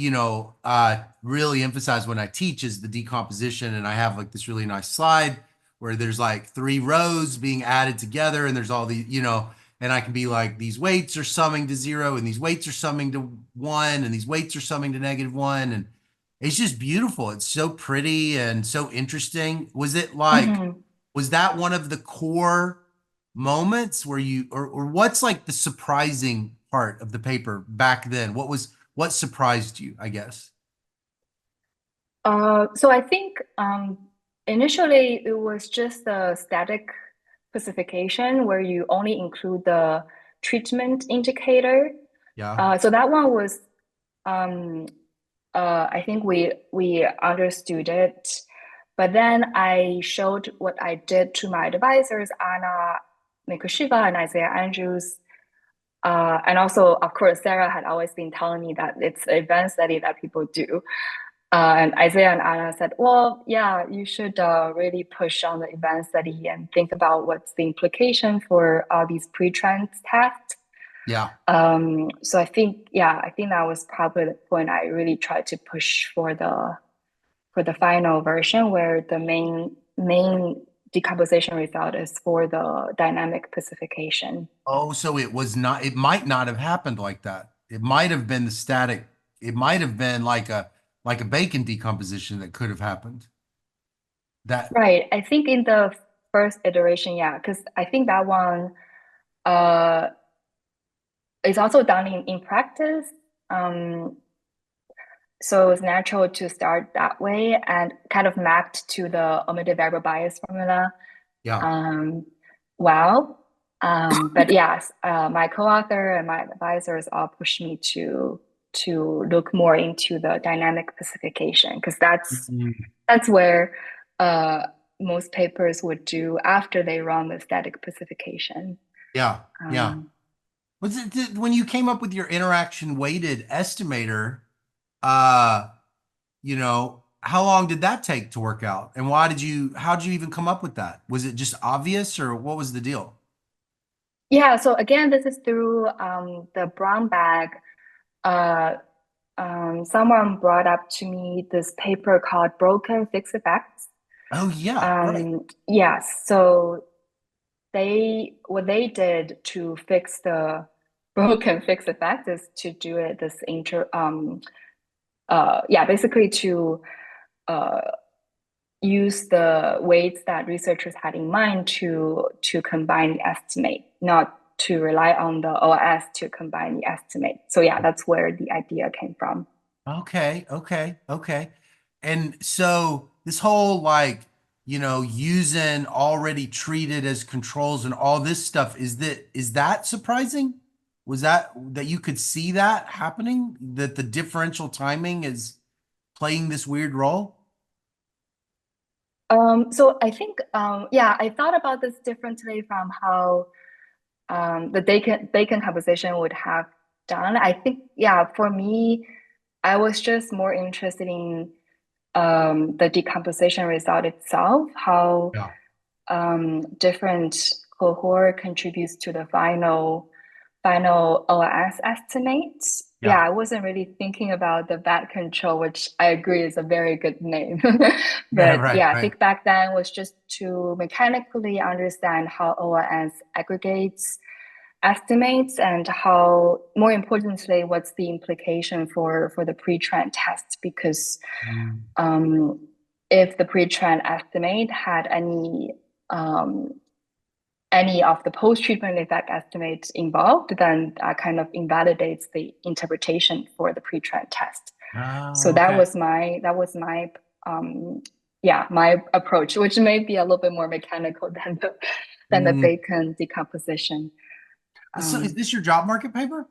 really emphasize when I teach is the decomposition. And I have like this really nice slide where there's like three rows being added together and there's all the, and I can be like, these weights are summing to zero, and these weights are summing to one, and these weights are summing to -1. And it's just beautiful. It's so pretty and so interesting. Was it like, Mhm. was that one of the core moments where you, or what's like the surprising part of the paper back then? What surprised you, I guess? So I think initially it was just a static specification where you only include the treatment indicator. Yeah. So that one was um, I think we understood it, but then I showed what I did to my advisors, Anna Mikoshiva and Isaiah Andrews. And also, of course, Sarah had always been telling me that it's an advanced study that people do. And Isaiah and Anna said, well, yeah, you should really push on the event study and think about what's the implication for these pre-trend tests. Yeah. So I think, yeah, I think that was probably the point I really tried to push for the final version where the main decomposition result is for the dynamic specification. Oh, so it was not, it might not have happened like that. It might have been the static, it might have been like a bacon decomposition that could have happened. That, Right. I think in the first iteration, yeah, because I think that one uh is also done in practice. Um, so it's natural to start that way and kind of mapped to the omitted variable bias formula. yeah. Um, well, but yes, my co-author and my advisors all pushed me to look more into the dynamic specification because Mhm. that's where most papers would do after they run the static specification. Yeah. Yeah. Um, Was it when you came up with your interaction weighted estimator, uh, how long did that take to work out? And how did you even come up with that? Was it just obvious or what was the deal? yeah, so again, this is through the brown bag. Uh, Someone brought up to me this paper called Broken Fixed Effects. Oh, yeah, right. Yes, so what they did to fix the broken fixed effect is to do it this yeah, basically to uh use the weights that researchers had in mind to combine the estimate, not to rely on the OS to combine the estimate. So yeah, that's where the idea came from. Okay, okay, okay. And so this whole like, using already treated as controls and all this stuff, is that surprising? Was that you could see that happening? That the differential timing is playing this weird role? So I think yeah, I thought about this differently from how the Bacon composition would have done. I think yeah, for me, I was just more interested in the decomposition result itself, how Yeah. different cohort contributes to the final OS estimates. Yeah, Yeah. I wasn't really thinking about the VAT control, which I agree is a very good name. Yeah, But right, yeah, I right. think back then was just to mechanically understand how OS aggregates estimates and how, more importantly, what's the implication for the pre-trend test because Mm. um, if the pre-trend estimate had um, any of the post-treatment effect estimates involved, then that kind of invalidates the interpretation for the pre-trend test. So Oh, okay. that was my yeah, my approach, which may be a little bit more mechanical than the Mm. Bacon decomposition. So is Um, this your job market paper?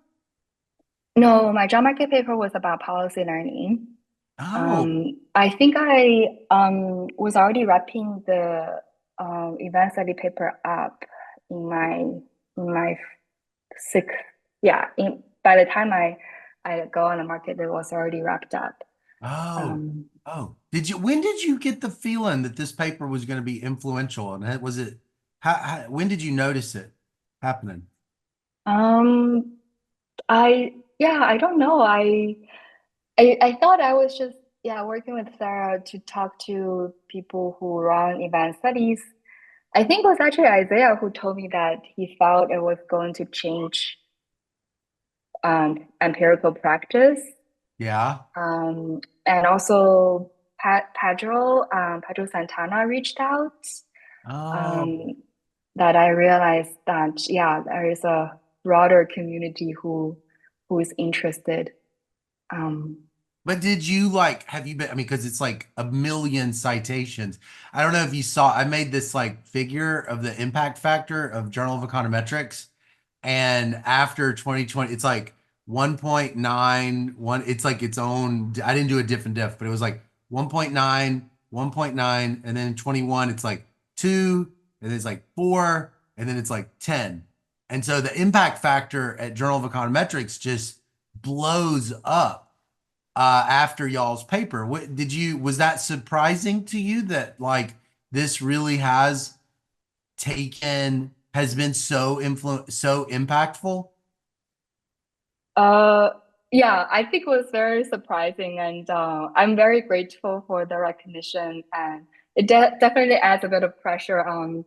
no, my job market paper was about policy learning. Oh, I think I was already wrapping the event study paper up in my sixth, yeah. By the time I go on the market, it was already wrapped up. oh, Um, oh. When did you get the feeling that this paper was going to be influential? And was it, when did you notice it happening? um, yeah, I don't know. I thought I was just yeah working with Sarah to talk to people who run event studies. I think it was actually Isaiah who told me that he felt it was going to change empirical practice. Yeah. And also Pedro Santana reached out. Oh, Um, that I realized that yeah, there is a broader community who is interested. Um, but did you like, have you been, I mean, because it's like a million citations. I don't know if you saw, I made this like figure of the impact factor of Journal of Econometrics. And after 2020, it's like 1.91. It's like its own, I didn't do a diff and diff, but it was like 1.9, 1.9. And then in 21, it's like 2, and then it's like 4, and then it's like 10. And so the impact factor at Journal of Econometrics just blows up after y'all's paper. What did you, was that surprising to you that like this really has been so impactful? uh, yeah, I think it was very surprising, and I'm very grateful for the recognition, and it definitely adds a bit of pressure on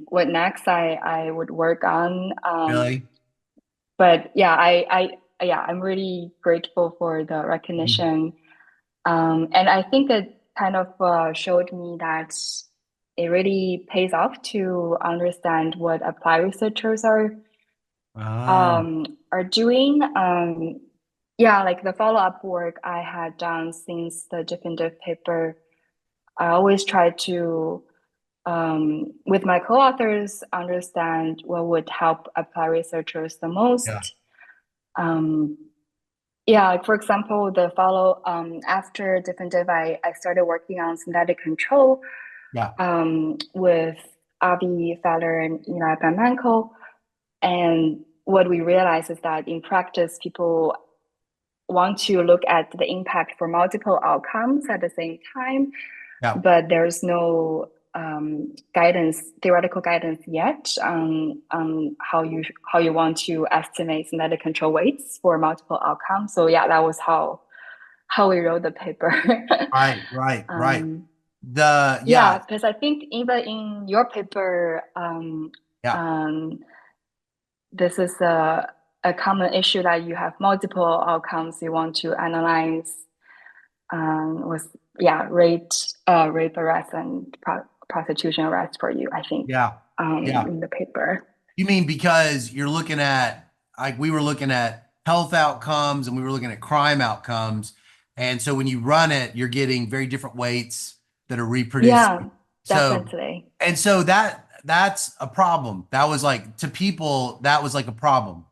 what next I would work on. Really? But yeah, yeah, I'm really grateful for the Mm. recognition. And I think it kind of showed me that it really pays off to understand what applied researchers Oh, are doing. Yeah, like the follow-up work I had done since the definitive paper, I always try to with my co-authors understand what would help applied researchers the yeah, most. Um, Yeah, like for example, the follow after definitive, I started working on synthetic control yeah, with Avi Feller and Eli Banmanko. And what we realized is that in practice, people want to look at the impact for multiple outcomes at the same time, yeah, but there's no guidance, theoretical guidance yet on how you want to estimate synthetic control weights for multiple outcomes. So yeah, that was how we wrote the paper. right, right, right. um, Yeah, yeah, because I think even in your paper, yeah, um, this is a common issue that you have multiple outcomes you want to analyze with yeah rape arrest and prostitution arrest for you. I think yeah, yeah. in the paper. You mean because you're looking at, like, we were looking at health outcomes and we were looking at crime outcomes. And so when you run it, you're getting very different weights that are Yeah, reproducing. So, definitely. and so that's a problem. That was like, to people, that was like a problem.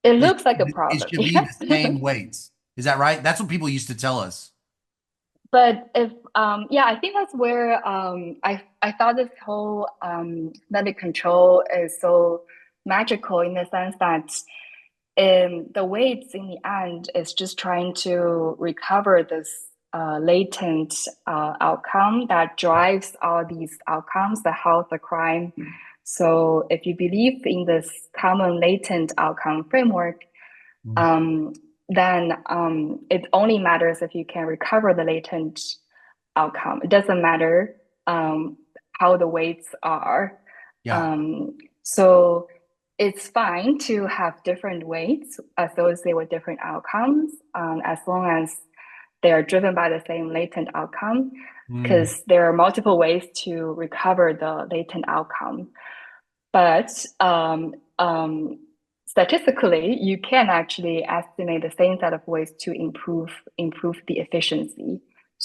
It It, looks like a it problem. should be Yeah. the same weights. Is that right? That's what people used to tell us. But if yeah, I think that's where I thought this whole method control is so magical in the sense that the weights in the end is just trying to recover this latent outcome that drives all these outcomes, the health, the crime. So if you believe in this common latent outcome framework, Mm. um, then it only matters if you can recover the latent outcome. It doesn't matter how the weights are. Yeah. Um, so it's fine to have different weights associated with different outcomes as long as they are driven by the same latent outcome, Mm. because there are multiple ways to recover the latent outcome. But statistically, you can actually estimate the same set of ways to improve the efficiency.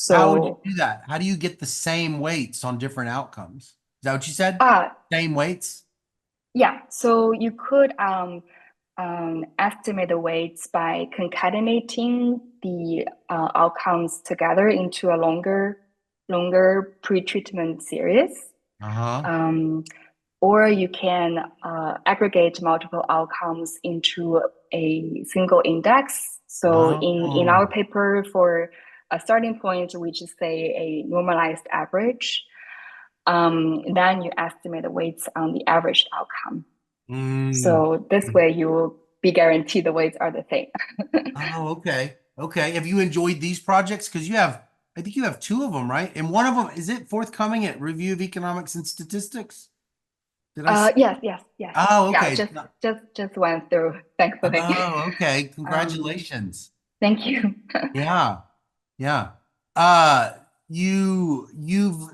How would you So do that? How do you get the same weights on different outcomes? Is that what you said? ah Same weights? yeah, so you could estimate the weights by concatenating the outcomes together into a longer pre-treatment series. Uh-huh. Um, or you can aggregate multiple outcomes into a single index. So in our Oh. paper, for a starting point, we just say a normalized average. Then you estimate the weights on the averaged outcome. Mm. So this way you will be guaranteed the weights are the same. Oh, okay. Okay. Have you enjoyed these projects? Because you have I think you have two of them, right? And one of them, is it forthcoming at Review of Economics and Statistics? Did I see? Yes, yes, yes. Oh, Yeah, okay. just went through, thankfully. Oh, okay. Um, Congratulations. Thank you. Yeah. Yeah. Uh, you've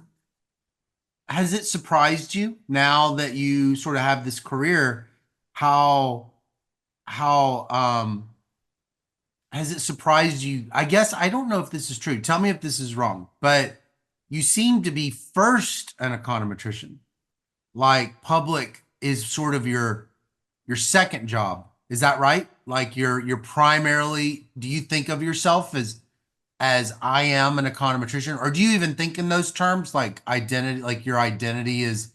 has it surprised you now that you sort of have this career, how how has it surprised you? I guess I don't know if this is true. Tell me if this is wrong, but you seem to be first an econometrician. Like public is sort of your second job. Is that right? Like you're primarily, do you think of yourself as I am an econometrician, or do you even think in those terms like identity, like your identity is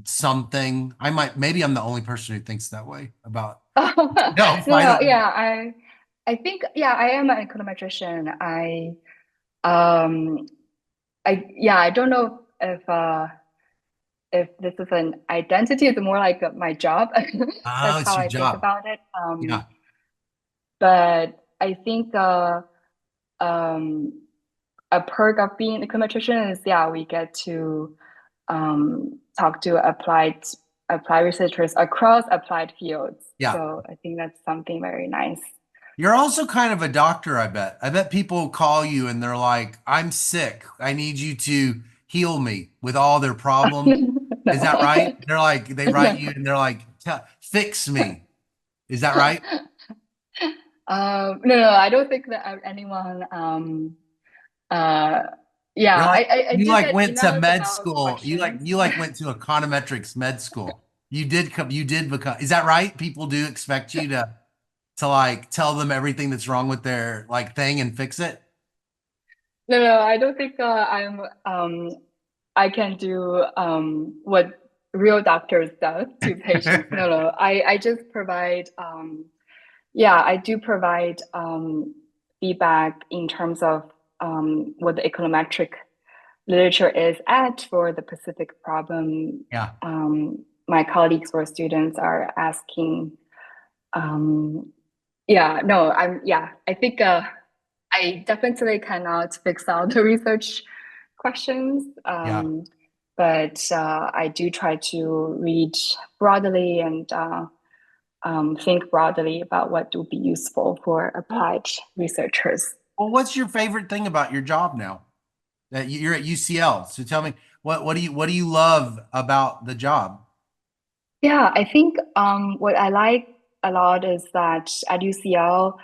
something? I might, maybe I'm the only person who thinks that way about No, self. I no, don't know. yeah, I think, yeah, I am an econometrician. Um, yeah, I don't know if this is an identity. It's more like my job. Oh, That's it's how your I think job. about it. Yeah. But I think um, a perk of being a econometrician is, yeah, we get to talk to applied researchers across applied fields. Yeah. So I think that's something very nice. You're also kind of a doctor, I bet. I bet people call you and they're like, I'm sick. I need you to heal me with all their problems. Is that No, right? They're like, they write you no. and they're like, Fix me." Is that right? No, no, I don't think that anyone. Uh, yeah, You're like, I you do like get went to emails med about school. questions. You like went to econometrics med school. You did become, is that right? People do expect you to like tell them everything that's wrong with their like thing and fix it. No, no, I don't think I can do what real doctors does to patients. No, no, I just provide yeah, I do provide feedback in terms of what the econometric literature is at for the specific problem Yeah. my colleagues or students are asking. Um, yeah, no, yeah, I think I definitely cannot fix all the research questions, Yeah. but I do try to read broadly and think broadly about what would be useful for Well, applied researchers. well, what's your favorite thing about your job now? That you're at UCL. So tell me, what do you love about the job? Yeah, I think what I like a lot is that at UCL,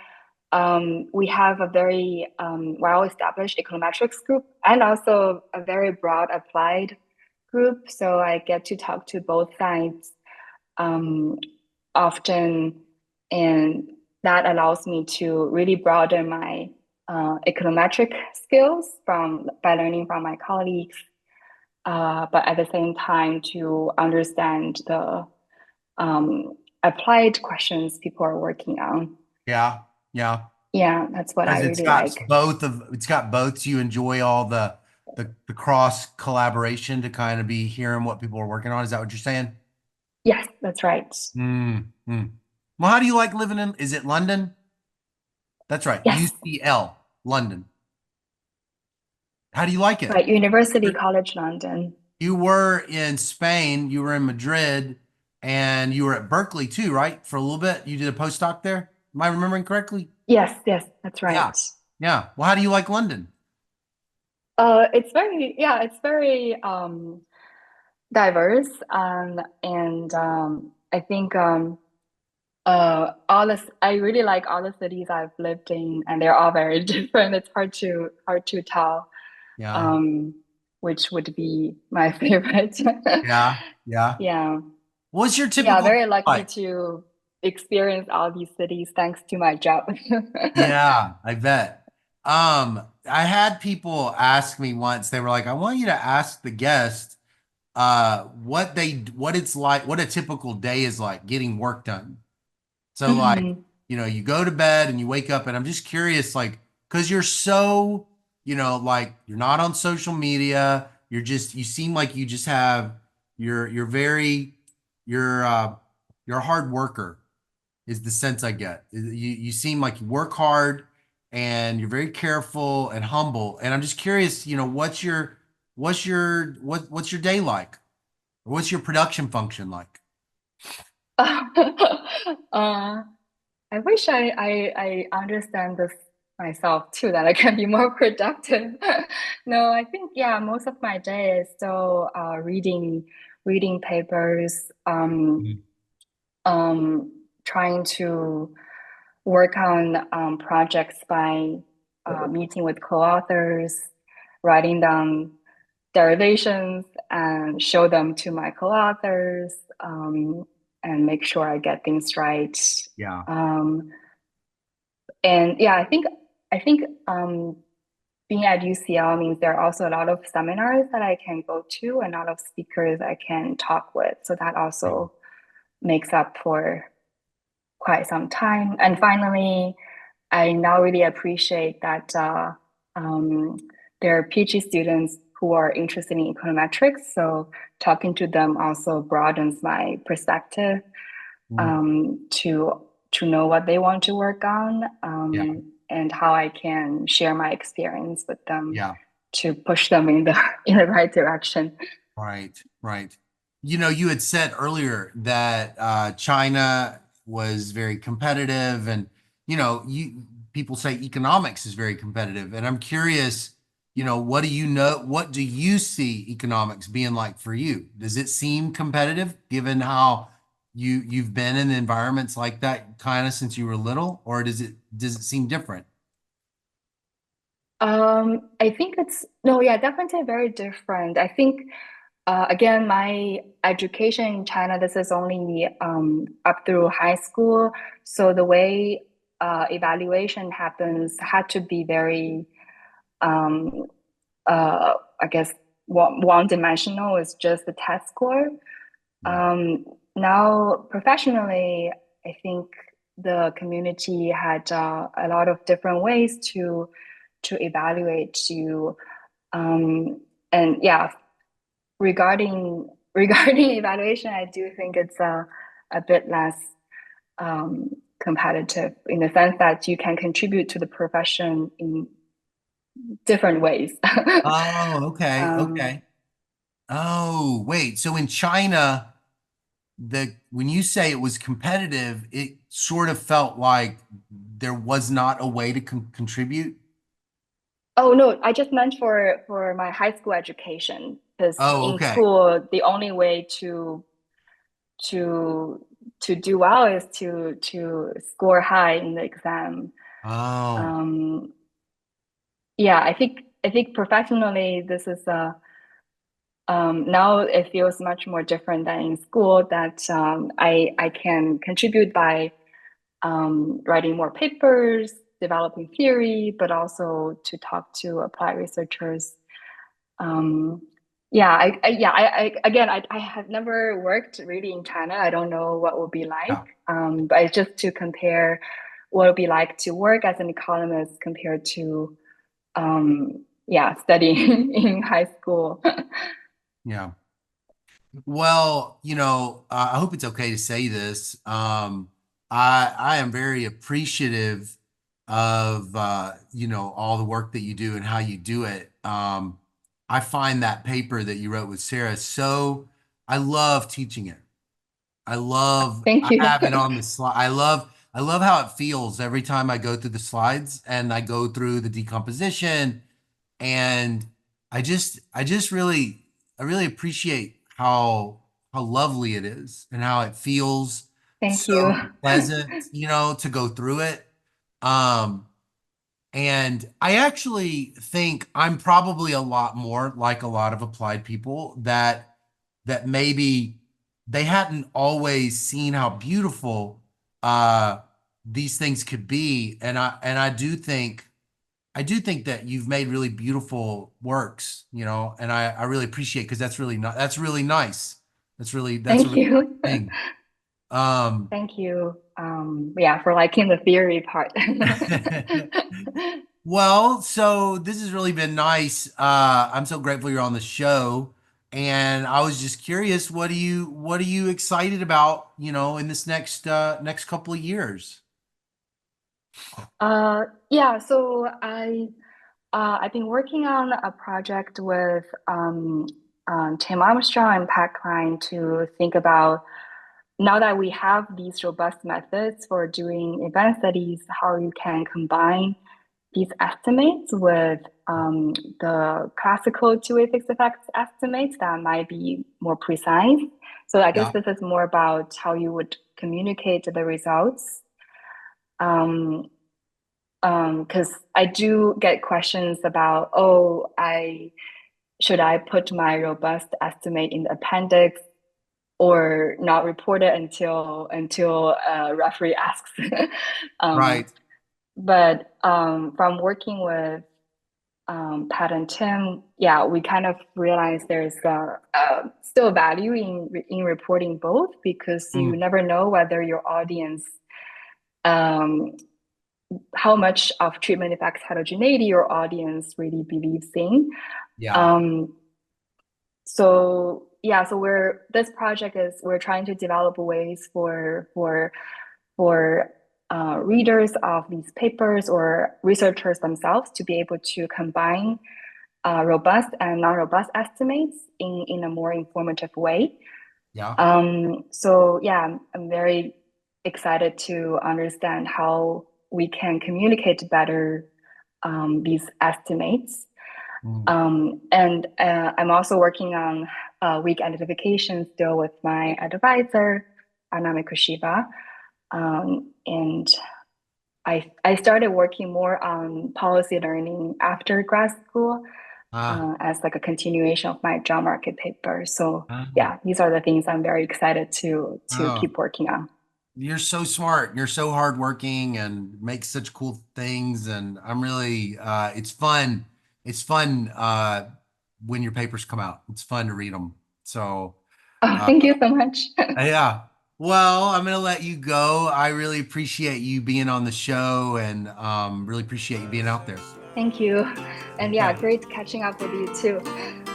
we have a very well-established econometrics group and also a very broad applied group. So I get to talk to both sides um, often, and that allows me to really broaden my econometric skills from by learning from my colleagues, but at the same time to understand the applied questions people are working on. Yeah. Yeah. Yeah, that's what I Because really like. it's got both. So you enjoy all the cross collaboration to kind of be hearing what people are working on. Is that what you're saying? Yes, that's right. Mm, mm. Well, how do you like living in, is it London? That's right. Yes, UCL, London. How do you like it? right. University College London. You were in Spain, you were in Madrid, and you were at Berkeley too, right? For a little bit. You did a postdoc there. Am I remembering correctly? Yes, yes, that's Yeah. right. Yeah. Well, how do you like London? It's very, yeah, it's very diverse, and I think all this, I really like all the cities I've lived in, and they're all very different. It's hard to tell Yeah. um, which would be my favorite. Yeah. Yeah. Yeah. What's your Yeah, typical day very lucky like? to experience all these cities thanks to my job. Yeah, I bet. I had people ask me once, they were like, I want you to ask the guest what it's like, what a typical day is like getting work done. So like, Mhm. you go to bed and you wake up and I'm just curious, like, because you're so, like you're not on social media. You seem like you just have, you're very, you're, uh, you're a hard worker is the sense I get. You seem like you work hard and you're very careful and humble. And I'm just curious, what's your day like? What's your production function like? Uh, I wish I understand this myself too, that I can be more productive. No, I think yeah, most of my day is still reading papers, Mhm. trying to work on projects by meeting with co-authors, writing down derivations and show them to my co-authors, and make sure I get things right. Yeah. Um, and yeah, I think being at UCL means there are also a lot of seminars that I can go to and a lot of speakers I can talk with. So that Yeah. also makes up for quite some time. And finally, I now really appreciate that um, there are PhD students who are interested in econometrics. So talking to them also broadens my perspective, Mm. to know what they want to work on, Yeah. and how I can share my experience with them Yeah. to push them in the in the right direction. Right, right. You had said earlier that China was very competitive, and you people say economics is very competitive, and I'm curious, what do you see economics being like for you? Does it seem competitive given how you've been in environments like that kind of since you were little, or does it seem different? I think it's no, yeah, definitely very different. I think again, my education in China, this is only up through high school. So the way evaluation happens had to be very, um, I guess, one dimensional. Is just the test score. Yeah. Um, Now, professionally, I think the community had a lot of different ways to evaluate you. Um, and yeah, regarding evaluation, I do think it's a bit less um, competitive in the sense that you can contribute to the profession in different ways. Oh, okay, um, okay. Oh, wait. So in China, the when you say it was competitive, it sort of felt like there was not a way to contribute. oh no, I just meant for my high school education because Oh, in okay. school the only way to to do well is to score high in the exam. Oh, Um, yeah, I think professionally this is a now it feels much more different than in school that I can contribute by writing more papers, developing theory, but also to talk to applied researchers. Um, yeah, again, I have never worked really in China. I don't know what it will be like, yeah, but it's just to compare what it would be like to work as an economist compared to yeah, studying in high school. yeah. Well, I hope it's okay to say this. I am very appreciative of all the work that you do and how you do it. I find that paper that you wrote with Sarah I love teaching it. Thank I you. have it on the slide. I love how it feels every time I go through the slides and I go through the decomposition, and I really appreciate how lovely it is and how it feels Thank so you. pleasant, to go through it. Um, and I actually think I'm probably a lot more like a lot of applied people that maybe they hadn't always seen how beautiful uh these things could be. And I do think that you've made really beautiful works, and I really appreciate because that's really nice. That's a Thank really you. nice thing. Um Thank you. Yeah, for liking the theory part. Well, so this has really been nice. I'm so grateful you're on the show. And I was just curious, what are you excited about, in this next couple of years? Yeah, so I've been working on a project with Tim Armstrong and Pat Klein to think about now that we have these robust methods for doing event studies, how you can combine these estimates with the classical two-way fixed effects estimates that might be more precise. So I guess Yeah, this is more about how you would communicate the results. Um, because I do get questions about, oh, I should I put my robust estimate in the appendix or not report it until a referee asks. um, right. but from working with Pat and Tim, yeah, we kind of realized there's still value in reporting both because you Mm, never know whether your audience um, how much of treatment effects heterogeneity your audience really believes in. yeah, Um, so yeah, so we're trying to develop ways for readers of these papers or researchers themselves to be able to combine robust and non-robust estimates in a more informative way. yeah. So yeah, I'm very excited to understand how we can communicate better these estimates. Mm. And I'm also working on weak identification still with my advisor, Anami Kushiba. And I started working more on policy learning after grad school Ah, as like a continuation of my job market paper. So ah, yeah, these are the things I'm very excited to oh, keep working on. you're so smart. You're so hardworking and make such cool things. And I'm really, it's fun. It's fun when your papers come out. It's fun to read them. So, Oh, uh, thank you so much. yeah. Well, I'm gonna let you go. I really appreciate you being on the show and really appreciate you being out there. Thank you. And yeah, Okay. great catching up with you too.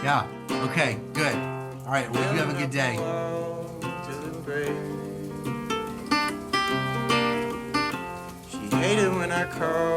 Yeah. Okay. Good. All right. Well, you have a good day. She hated when I called.